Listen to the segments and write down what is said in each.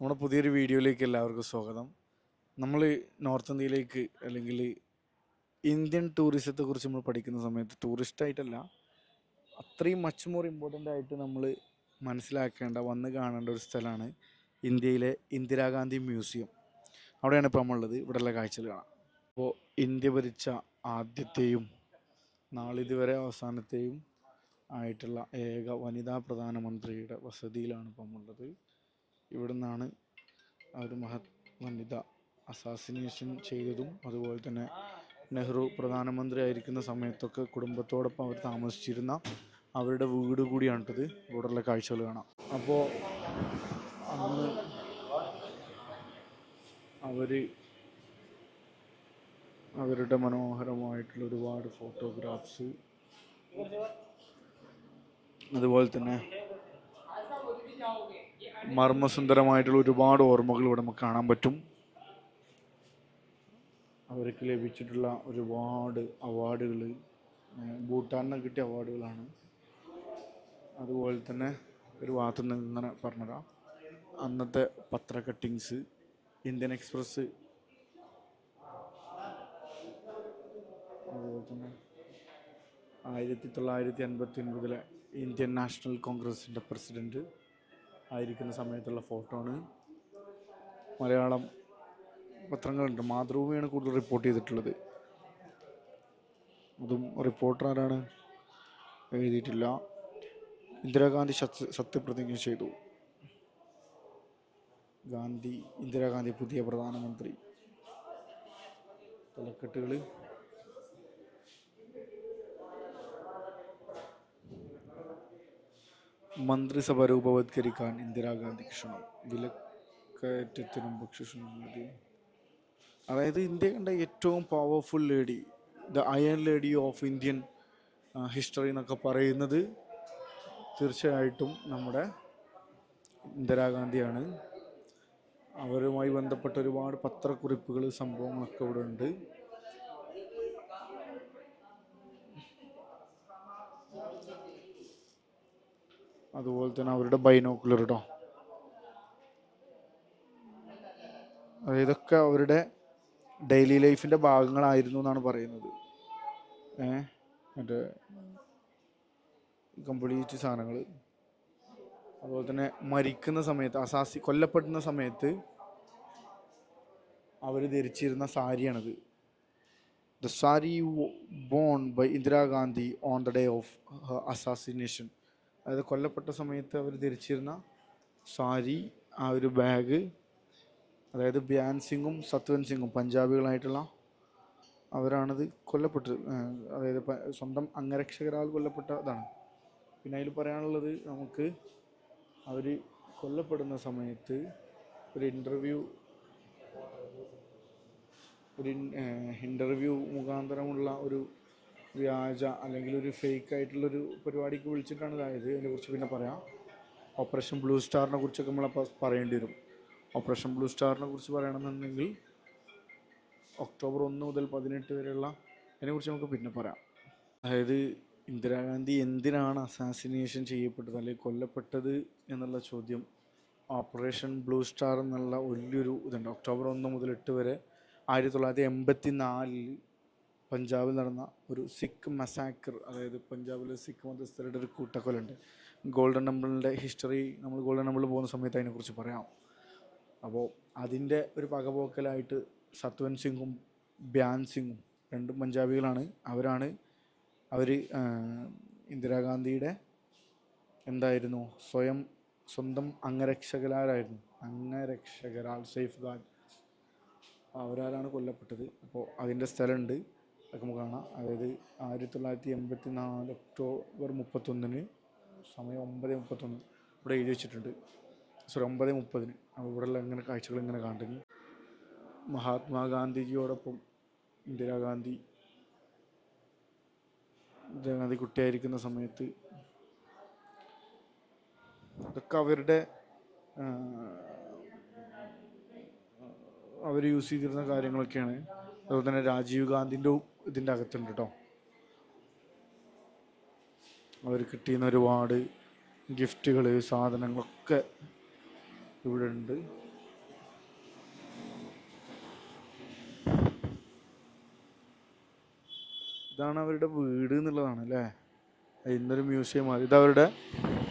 നമ്മുടെ പുതിയൊരു വീഡിയോയിലേക്ക് എല്ലാവർക്കും സ്വാഗതം. നമ്മൾ നോർത്ത് ഇന്ത്യയിലേക്ക് അല്ലെങ്കിൽ ഇന്ത്യൻ ടൂറിസത്തെക്കുറിച്ച് നമ്മൾ പഠിക്കുന്ന സമയത്ത് ടൂറിസ്റ്റായിട്ടല്ല, അത്രയും മച്ച് മോർ ഇമ്പോർട്ടൻ്റ് ആയിട്ട് നമ്മൾ മനസ്സിലാക്കേണ്ട വന്ന് കാണേണ്ട ഒരു സ്ഥലമാണ് ഇന്ത്യയിലെ ഇന്ദിരാഗാന്ധി മ്യൂസിയം. അവിടെയാണ് ഇപ്പോൾ നമ്മളുള്ളത്. ഇവിടെയുള്ള കാഴ്ചകൾ കാണാം. അപ്പോൾ ഇന്ത്യ ഭരിച്ച ആദ്യത്തെയും നാളിതുവരെ അവസാനത്തെയും ആയിട്ടുള്ള ഏക വനിതാ പ്രധാനമന്ത്രിയുടെ വസതിയിലാണ് ഇപ്പോൾ നമ്മളുള്ളത്. ഇവിടെ നിന്നാണ് ആ ഒരു വനിത അസാസിനേഷൻ ചെയ്തതും അതുപോലെ തന്നെ നെഹ്റു പ്രധാനമന്ത്രി ആയിരിക്കുന്ന സമയത്തൊക്കെ കുടുംബത്തോടൊപ്പം അവർ താമസിച്ചിരുന്ന അവരുടെ വീട് കൂടിയാണിട്ടത്. ഇവിടെയുള്ള കാഴ്ചകൾ കാണാം. അപ്പോൾ അന്ന് അവരുടെ മനോഹരമായിട്ടുള്ള ഒരുപാട് ഫോട്ടോഗ്രാഫ്സ്, അതുപോലെ തന്നെ മർമ്മസുന്ദരമായിട്ടുള്ള ഒരുപാട് ഓർമ്മകൾ ഇവിടെ നമുക്ക് കാണാൻ പറ്റും. അവർക്ക് ലഭിച്ചിട്ടുള്ള ഒരുപാട് അവാർഡുകൾ ഭൂട്ടാനിന് കിട്ടിയ അവാർഡുകളാണ്. അതുപോലെ തന്നെ ഒരു ഭാഗത്തു നിന്ന് ഇങ്ങനെ പറഞ്ഞതാ അന്നത്തെ പത്ര കട്ടിങ്സ്, ഇന്ത്യൻ എക്സ്പ്രസ്, അതുപോലെ തന്നെ 1959 ഇന്ത്യൻ നാഷണൽ കോൺഗ്രസിൻ്റെ പ്രസിഡൻറ്റ് ആയിരിക്കുന്ന സമയത്തുള്ള ഫോട്ടോ ആണ്. മലയാളം പത്രങ്ങളുണ്ട്, മാതൃഭൂമിയാണ് കൂടുതൽ റിപ്പോർട്ട് ചെയ്തിട്ടുള്ളത്. അതും റിപ്പോർട്ടർ ആരാണ് എഴുതിയിട്ടില്ല. ഇന്ദിരാഗാന്ധി സത്യപ്രതിജ്ഞ ചെയ്തു. ഇന്ദിരാഗാന്ധി പുതിയ പ്രധാനമന്ത്രി. തലക്കെട്ടുകൾ മന്ത്രിസഭ രൂപവത്കരിക്കാൻ ഇന്ദിരാഗാന്ധിക്ക് ക്ഷണം, വിലക്കയറ്റത്തിനും ഭക്ഷ്യസുരക്ഷ. അതായത് ഇന്ത്യ കണ്ട ഏറ്റവും powerful lady, the iron lady of Indian history എന്നൊക്കെ പറയുന്നത് തീർച്ചയായിട്ടും നമ്മുടെ ഇന്ദിരാഗാന്ധിയാണ്. അവരുമായി ബന്ധപ്പെട്ട ഒരുപാട് പത്രക്കുറിപ്പുകൾ, സംഭവങ്ങളൊക്കെ ഇവിടെ ഉണ്ട്. അതുപോലെ തന്നെ അവരുടെ ബൈനോക്കുലർ കേട്ടോ. ഇതൊക്കെ അവരുടെ ഡെയിലി ലൈഫിൻ്റെ ഭാഗങ്ങളായിരുന്നു എന്നാണ് പറയുന്നത്. മറ്റേ കംപ്ലീറ്റ് സാധനങ്ങൾ. അതുപോലെ തന്നെ മരിക്കുന്ന സമയത്ത്, കൊല്ലപ്പെടുന്ന സമയത്ത് അവർ ധരിച്ചിരുന്ന സാരിയാണിത്. The sari borne by Indira Gandhi on the day of assassination. അതായത് കൊല്ലപ്പെട്ട സമയത്ത് അവർ ധരിച്ചിരുന്ന സാരി, ആ ഒരു ബാഗ്, അതായത് ബ്യാൻ സിംഗും സത്വന്ത് സിംഗും പഞ്ചാബികളായിട്ടുള്ള അവരാണത് കൊല്ലപ്പെട്ടത്. അതായത് സ്വന്തം അംഗരക്ഷകരാൽ കൊല്ലപ്പെട്ട ഇതാണ്. പിന്നെ അതിൽ പറയാനുള്ളത്, നമുക്ക് അവർ കൊല്ലപ്പെടുന്ന സമയത്ത് ഒരു ഇൻ്റർവ്യൂ മുഖാന്തരമുള്ള ഒരു വ്യാജ അല്ലെങ്കിൽ ഒരു ഫേക്ക് ആയിട്ടുള്ളൊരു പരിപാടിക്ക് വിളിച്ചിട്ടാണ് ഇതായത്. അതിനെക്കുറിച്ച് പിന്നെ പറയാം. ഓപ്പറേഷൻ ബ്ലൂ സ്റ്റാറിനെ കുറിച്ചൊക്കെ നമ്മളപ്പോൾ പറയേണ്ടി വരും. ഓപ്പറേഷൻ ബ്ലൂ സ്റ്റാറിനെ കുറിച്ച് പറയണമെന്നുണ്ടെങ്കിൽ ഒക്ടോബർ 1 മുതൽ 18 വരെയുള്ള അതിനെക്കുറിച്ച് നമുക്ക് പിന്നെ പറയാം. അതായത് ഇന്ദിരാഗാന്ധി എന്തിനാണ് അസാസിനേഷൻ ചെയ്യപ്പെട്ടത് അല്ലെങ്കിൽ കൊല്ലപ്പെട്ടത് എന്നുള്ള ചോദ്യം ഓപ്പറേഷൻ ബ്ലൂ സ്റ്റാർ എന്നുള്ള വലിയൊരു ഇതുണ്ട്. ഒക്ടോബർ 1 മുതൽ 8 വരെ 1984 പഞ്ചാബിൽ നടന്ന ഒരു സിഖ് മസാക്കർ, അതായത് പഞ്ചാബിലെ സിഖ് മതസ്ഥരുടെ ഒരു കൂട്ടക്കൊലുണ്ട്. ഗോൾഡൻ ടെമ്പിളിൻ്റെ ഹിസ്റ്ററി നമ്മൾ ഗോൾഡൻ ടെമ്പിളിൽ പോകുന്ന സമയത്ത് അതിനെക്കുറിച്ച് പറയാം. അപ്പോൾ അതിൻ്റെ ഒരു പകപോക്കലായിട്ട് സത്വന്ത് സിംഗും ബ്യാൻ സിംഗും രണ്ടും പഞ്ചാബികളാണ്. അവർ ഇന്ദിരാഗാന്ധിയുടെ എന്തായിരുന്നു, സ്വന്തം അംഗരക്ഷകരാൽ സേഫ് ഗാർഡ് അവരാലാണ് കൊല്ലപ്പെട്ടത്. അപ്പോൾ അതിൻ്റെ സ്ഥലമുണ്ട്, അതൊക്കെ നമുക്ക് കാണാം. അതായത് 1984 ഒക്ടോബർ 31 സമയം 9:31 ഇവിടെ എഴുതി വെച്ചിട്ടുണ്ട്. 9:30 അപ്പോൾ ഇവിടെയുള്ള ഇങ്ങനെ കാഴ്ചകൾ ഇങ്ങനെ കണ്ടിരുന്നു. മഹാത്മാഗാന്ധിജിയോടൊപ്പം ഇന്ദിരാഗാന്ധി കുട്ടിയായിരിക്കുന്ന സമയത്ത് ഇതൊക്കെ അവർ യൂസ് ചെയ്തിരുന്ന കാര്യങ്ങളൊക്കെയാണ്. അതുപോലെ തന്നെ രാജീവ് ഗാന്ധിൻ്റെ ഇതിൻ്റെ അകത്തുണ്ട് കേട്ടോ. അവർ കിട്ടിയുന്ന ഒരുപാട് ഗിഫ്റ്റുകൾ, സാധനങ്ങളൊക്കെ ഇവിടെ ഉണ്ട്. ഇതാണ് അവരുടെ വീട് എന്നുള്ളതാണ് അല്ലേ. ഇന്നൊരു മ്യൂസിയം ആണ്. ഇതവരുടെ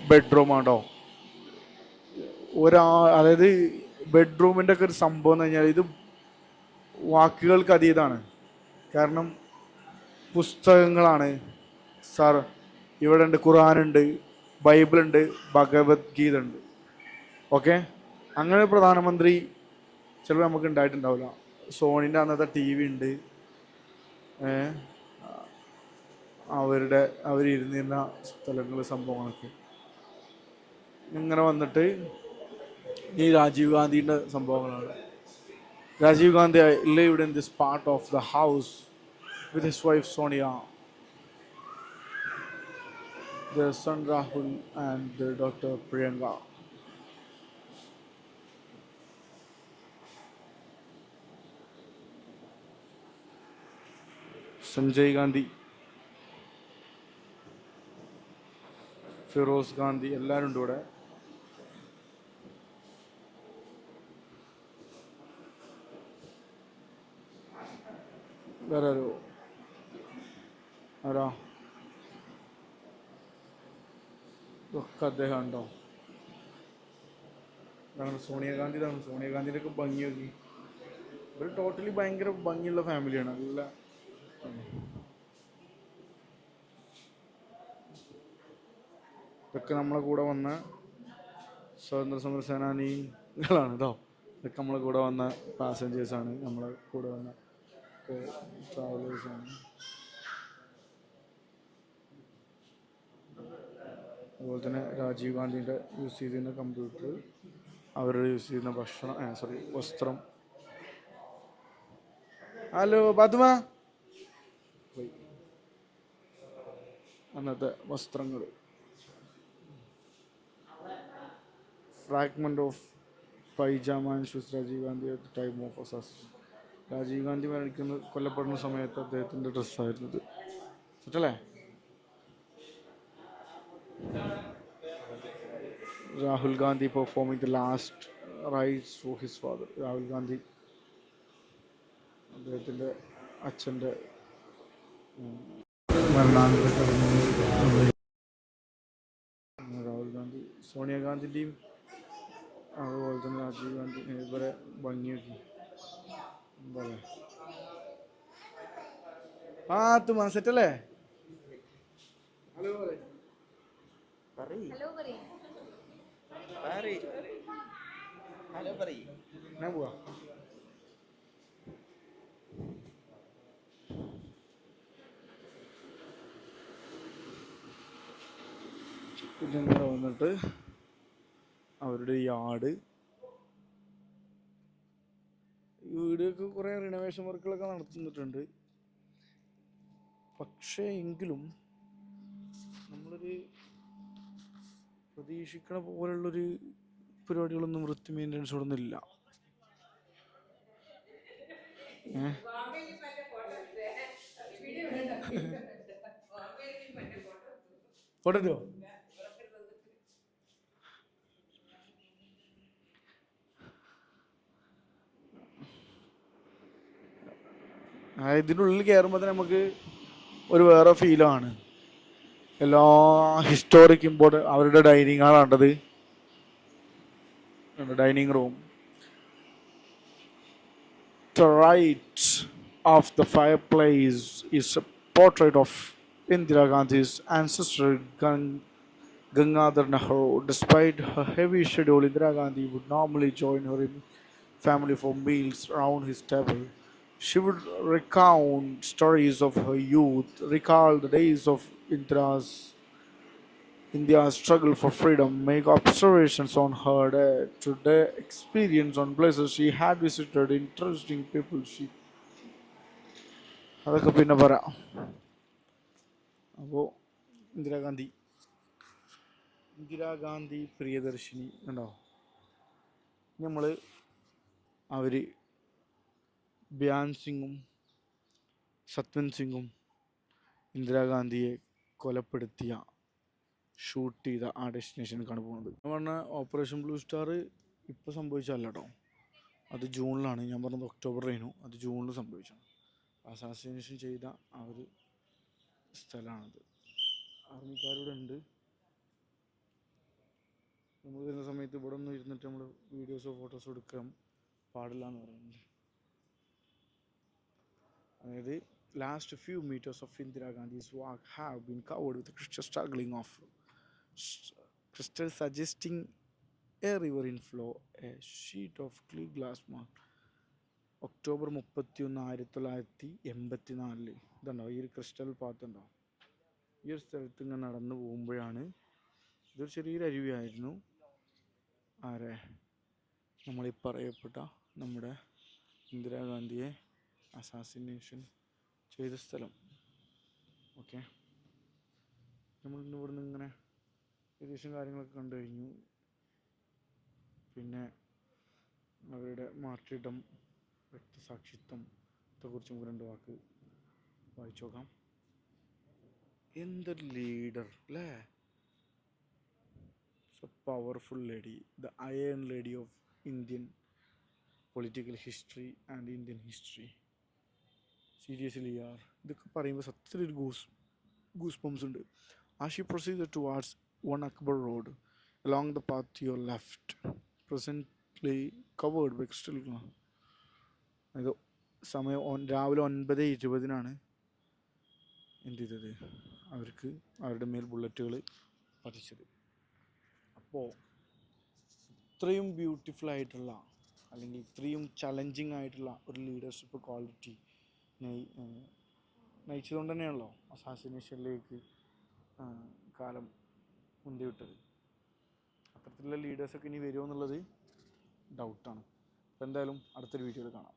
ബെഡ്റൂമാണോ. അതായത് ബെഡ്റൂമിൻ്റെ ഒക്കെ ഒരു സംഭവം എന്ന് കഴിഞ്ഞാൽ ഇത് വാക്കുകൾക്ക് അതീതാണ്. കാരണം പുസ്തകങ്ങളാണ് സാർ. ഇവിടെ ഉണ്ട്, ഖുറാനുണ്ട്, ബൈബിളുണ്ട്, ഭഗവത്ഗീത ഉണ്ട്. ഓക്കെ, അങ്ങനെ പ്രധാനമന്ത്രി ചിലപ്പോൾ നമുക്ക് ഉണ്ടായിട്ടുണ്ടാവില്ല. സോണിൻ്റെ അന്നത്തെ TV ഉണ്ട്. അവരിരുന്നിരുന്ന സ്ഥലങ്ങൾ, സംഭവങ്ങളൊക്കെ ഇങ്ങനെ വന്നിട്ട് ഈ രാജീവ് ഗാന്ധിയുടെ സംഭവങ്ങളാണ്. Rajeev Gandhi lived in this part of the house with his wife Sonia, their son Rahul, and their daughter Priyanka. Sanjay Gandhi, Firoz Gandhi എല്ലാവരും ഉണ്ട് ഇവിടെ. വേറെ ആരാ ഇതൊക്കെ അദ്ദേഹം ഉണ്ടോ. ഇതാണ് സോണിയാഗാന്ധി. ഇതാണ് സോണിയാഗാന്ധിൻ്റെ ഒക്കെ ഭംഗി നോക്കി. ഒരു ടോട്ടലി ഭയങ്കര ഭംഗിയുള്ള ഫാമിലിയാണ്. നല്ല ഇതൊക്കെ നമ്മളെ കൂടെ വന്ന സ്വാതന്ത്ര്യ സമര സേനാനികളാണ് കേട്ടോ. ഇതൊക്കെ നമ്മളെ കൂടെ വന്ന പാസഞ്ചേഴ്സാണ്, നമ്മളെ കൂടെ വന്ന ട്രാവലേഴ്സാണ്. അതുപോലെ തന്നെ രാജീവ് ഗാന്ധിൻ്റെ യൂസ് ചെയ്തിരുന്ന കമ്പ്യൂട്ടർ, അവരുടെ യൂസ് ചെയ്യുന്ന വസ്ത്രം. ഹലോ പദ്മ. അന്നത്തെ വസ്ത്രങ്ങൾ. Fragment of pyjama and shoes Rajiv Gandhi at the time of assassination. Rajiv Gandhi കൊല്ലപ്പെടുന്ന സമയത്ത് അദ്ദേഹത്തിൻ്റെ ഡ്രസ്സായിരുന്നു ഇത്. സെറ്റല്ലേ. Rahul Gandhi performing the last rites for his father. Rahul Gandhi അദ്ദേഹത്തിൻ്റെ അച്ഛൻ്റെ മരണാനന്തര ചടങ്ങുകൾ. രാഹുൽ ഗാന്ധി സോണിയാഗാന്ധിൻ്റെയും അതുപോലെ തന്നെ രാജീവ് ഗാന്ധി ഇവരെ ഭംഗിയൊക്കെ എന്താ പറയുക. തുമാ സെറ്റല്ലേ. ഹലോ ഞാൻ പോവാ. പിന്നെ ഇങ്ങനെ വന്നിട്ട് അവരുടെ യാർഡ്, ഈ വീടൊക്കെ കുറേ റിനോവേഷൻ വർക്കുകളൊക്കെ നടത്തുന്നിട്ടുണ്ട്. പക്ഷേ എങ്കിലും നമ്മളൊരു പ്രതീക്ഷിക്കണ പോലുള്ളൊരു പരിപാടികളൊന്നും വൃത്തി മെയിൻ്റനൻസോടൊന്നും ഇല്ല. ഫോട്ടോ ഇതിനുള്ളിൽ കയറുമ്പോൾ തന്നെ നമുക്ക് ഒരു വേറെ ഫീലാണ്. എല്ലാ ഹിസ്റ്റോറിക് അവരുടെ ഡൈനിങ് ഹാളാണ്ടത്. Dining room. To the right of the fireplace is a portrait of Indira Gandhi's ancestor Gangadhar Nehru. Despite her heavy schedule, Indira Gandhi would normally join her family for meals around his table. She would recount stories of her youth, recall the days of India's struggle for freedom, make observations on her day-to-day experience on places she had visited, interesting people she. അതൊക്കെ പിന്നെ പറയാം. അപ്പോൾ ഇന്ദിരാഗാന്ധി പ്രിയദർശിനി ഉണ്ടോ. നമ്മൾ അവർ ബ്യാൻ സിംഗും സത്വൻ സിംഗും ഇന്ദിരാഗാന്ധിയെ കൊലപ്പെടുത്തിയ shoot ചെയ്ത ആ ഡെസ്റ്റിനേഷനിലേക്കാണ് പോകുന്നത്. ഞാൻ പറഞ്ഞ ഓപ്പറേഷൻ ബ്ലൂ സ്റ്റാർ ഇപ്പോൾ സംഭവിച്ചല്ല കേട്ടോ. അത് ജൂണിലാണ്. ഞാൻ പറഞ്ഞത് ഒക്ടോബറിലായിരുന്നു. അത് ജൂണിൽ സംഭവിച്ചാണ്. അസാസിനേഷൻ ചെയ്ത അവർ സ്ഥലമാണത്. ആർമിക്കാരിവിടെ ഉണ്ട്. നമ്മൾ വരുന്ന സമയത്ത് ഇവിടെ ഒന്നും ഇരുന്നിട്ട് നമ്മൾ വീഡിയോസോ ഫോട്ടോസോ എടുക്കാൻ പാടില്ല എന്ന് പറയുന്നത്. അതായത് last few metres of ഇന്ദിരാഗാന്ധീസ് walk have been covered with crystal struggling of crystal suggesting A river in flow A sheet of clear glass mark. October 31, 1984. ഇതുണ്ടോ ഈ ഒരു ക്രിസ്റ്റൽ പാത്ത് ഉണ്ടോ? ഈ ഒരു സ്ഥലത്ത് ഇങ്ങനെ നടന്നു പോകുമ്പോഴാണ്, ഇതൊരു ചെറിയൊരു അരുവിയായിരുന്നു, ആരെ നമ്മളീ പറയപ്പെട്ട നമ്മുടെ ഇന്ദിരാഗാന്ധിയെ അസാസിനേഷൻ ചെയ്ത സ്ഥലം. ഓക്കെ, നമ്മൾ ഇവിടുന്ന് ഇങ്ങനെ ഏകദേശം കാര്യങ്ങളൊക്കെ കണ്ടു കഴിഞ്ഞു. പിന്നെ അവരുടെ മാർട്ടിഡം, രക്തസാക്ഷിത്വത്തെക്കുറിച്ച് നമുക്ക് 2 വാക്ക് വായിച്ചു നോക്കാം. എന്തൊരു ലീഡർ അല്ലേ! a powerful lady, the iron lady of Indian political history and Indian history. Seriously yaar, ഇതൊക്കെ പറയുമ്പോൾ സത്യത്തിലൊരു ഗൂസ് ബംസ് ഉണ്ട്. As she proceeded towards one Akbar Road, along the path to your left, presently covered by crystal glass. അത് സമയം രാവിലെ 9:20 എന്ത് ചെയ്തത്, അവർക്ക് അവരുടെ മേൽ ബുള്ളറ്റുകൾ പതിച്ചത്. അപ്പോൾ ഇത്രയും ബ്യൂട്ടിഫുൾ ആയിട്ടുള്ള, അല്ലെങ്കിൽ ഇത്രയും ചലഞ്ചിങ് ആയിട്ടുള്ള ഒരു ലീഡർഷിപ്പ് ക്വാളിറ്റി നയിച്ചതുകൊണ്ട് തന്നെയാണല്ലോ അസാസിനേഷനിലേക്ക് കാലം മുന്തി വിട്ടത്. അത്തരത്തിലുള്ള ലീഡേഴ്സൊക്കെ ഇനി വരുമോ എന്നുള്ളത് ഡൗട്ടാണ്. അപ്പോൾ എന്തായാലും അടുത്തൊരു വീഡിയോയിൽ കാണാം.